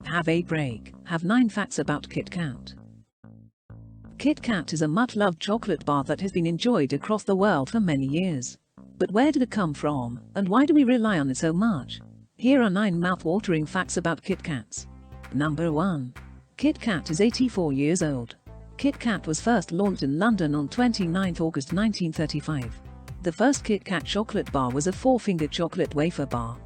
Have a break. Have 9 facts about KitKat. KitKat is a much-loved chocolate bar that has been enjoyed across the world for many years. But where did it come from, and why do we rely on it so much? Here are 9 mouth-watering facts about KitKats. Number 1. KitKat is 84 years old. KitKat was first launched in London on 29 August 1935. The first KitKat chocolate bar was a 4-fingered chocolate wafer bar.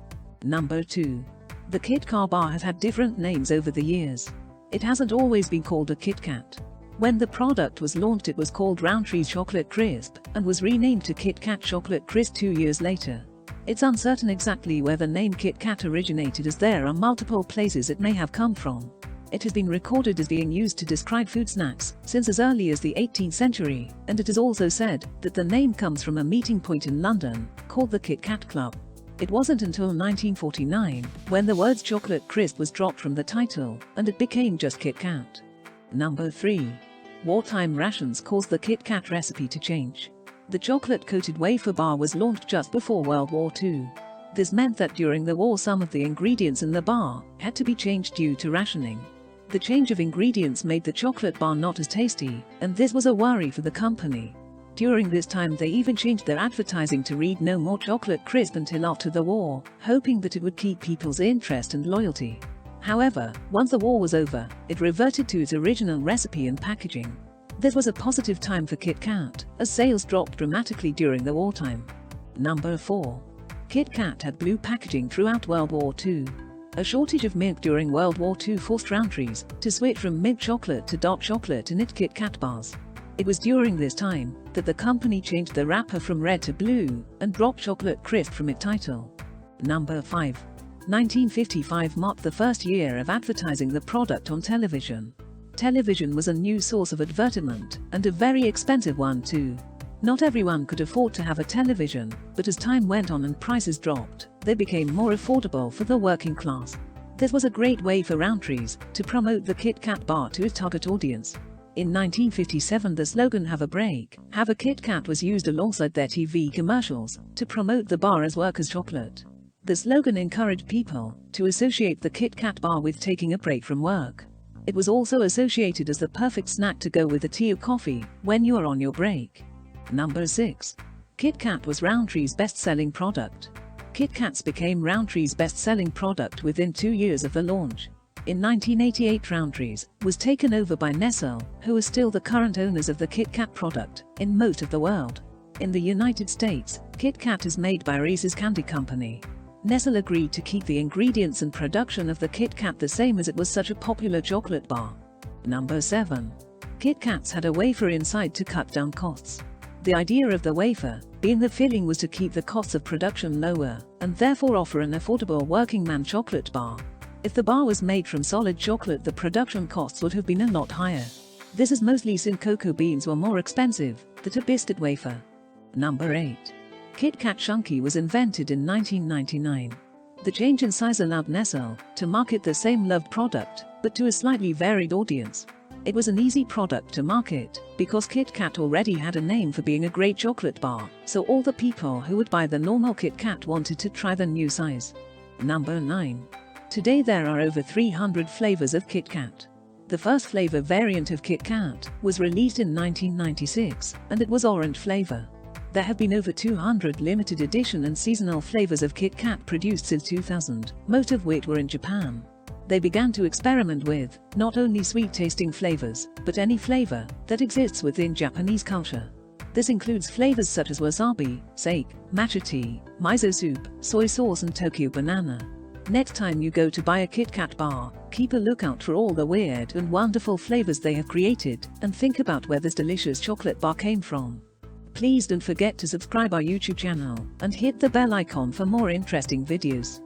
Number 2. The KitKat bar has had different names over the years. It hasn't always been called a KitKat. When the product was launched, it was called Rowntree Chocolate Crisp and was renamed to KitKat Chocolate Crisp 2 years later. It's uncertain exactly where the name KitKat originated, as there are multiple places it may have come from. It has been recorded as being used to describe food snacks since as early as the 18th century, and it is also said that the name comes from a meeting point in London called the KitKat Club. It wasn't until 1949 when the words chocolate crisp was dropped from the title and it became just KitKat. Number 3. Wartime rations caused the KitKat recipe to change. The chocolate-coated wafer bar was launched just before World War II. This meant that during the war some of the ingredients in the bar had to be changed due to rationing. The change of ingredients made the chocolate bar not as tasty, and this was a worry for the company. During this time they even changed their advertising to read "No more chocolate crisp" until after the war, hoping that it would keep people's interest and loyalty. However, once the war was over, it reverted to its original recipe and packaging. This was a positive time for KitKat, as sales dropped dramatically during the wartime. Number 4. KitKat had blue packaging throughout World War II. A shortage of milk during World War II forced Rowntrees to switch from milk chocolate to dark chocolate in its KitKat bars. It was during this time that the company changed the wrapper from red to blue and dropped Chocolate Crisp from its title. Number 5. 1955 marked the first year of advertising the product on television. Television was a new source of advertisement, and a very expensive one too. Not everyone could afford to have a television, but as time went on and prices dropped, they became more affordable for the working class. This was a great way for Rowntrees to promote the KitKat bar to its target audience. In 1957 the slogan "Have a break, have a KitKat" was used alongside their TV commercials to promote the bar as workers' chocolate. The slogan encouraged people to associate the KitKat bar with taking a break from work. It was also associated as the perfect snack to go with a tea or coffee when you are on your break. Number 6. KitKat was Rowntree's best-selling product. KitKats became Rowntree's best-selling product within 2 years of the launch. In 1988 Rowntrees was taken over by Nestle, who are still the current owners of the KitKat product in most of the world. In the United States, KitKat is made by Reese's Candy Company. Nestle agreed to keep the ingredients and production of the KitKat the same as it was such a popular chocolate bar. Number 7. KitKats had a wafer inside to cut down costs. The idea of the wafer being the filling was to keep the costs of production lower and therefore offer an affordable working man chocolate bar. If the bar was made from solid chocolate, the production costs would have been a lot higher. This is mostly since cocoa beans were more expensive than a biscuit wafer. Number 8. KitKat Chunky was invented in 1999. The change in size allowed Nestle to market the same loved product, but to a slightly varied audience. It was an easy product to market because KitKat already had a name for being a great chocolate bar, so all the people who would buy the normal KitKat wanted to try the new size. Number 9. Today there are over 300 flavors of KitKat. The first flavor variant of KitKat was released in 1996, and it was orange flavor. There have been over 200 limited edition and seasonal flavors of KitKat produced since 2000, most of which were in Japan. They began to experiment with not only sweet-tasting flavors, but any flavor that exists within Japanese culture. This includes flavors such as wasabi, sake, matcha tea, miso soup, soy sauce and Tokyo banana. Next time you go to buy a KitKat bar, keep a lookout for all the weird and wonderful flavors they have created, and think about where this delicious chocolate bar came from. Please don't forget to subscribe our YouTube channel and hit the bell icon for more interesting videos.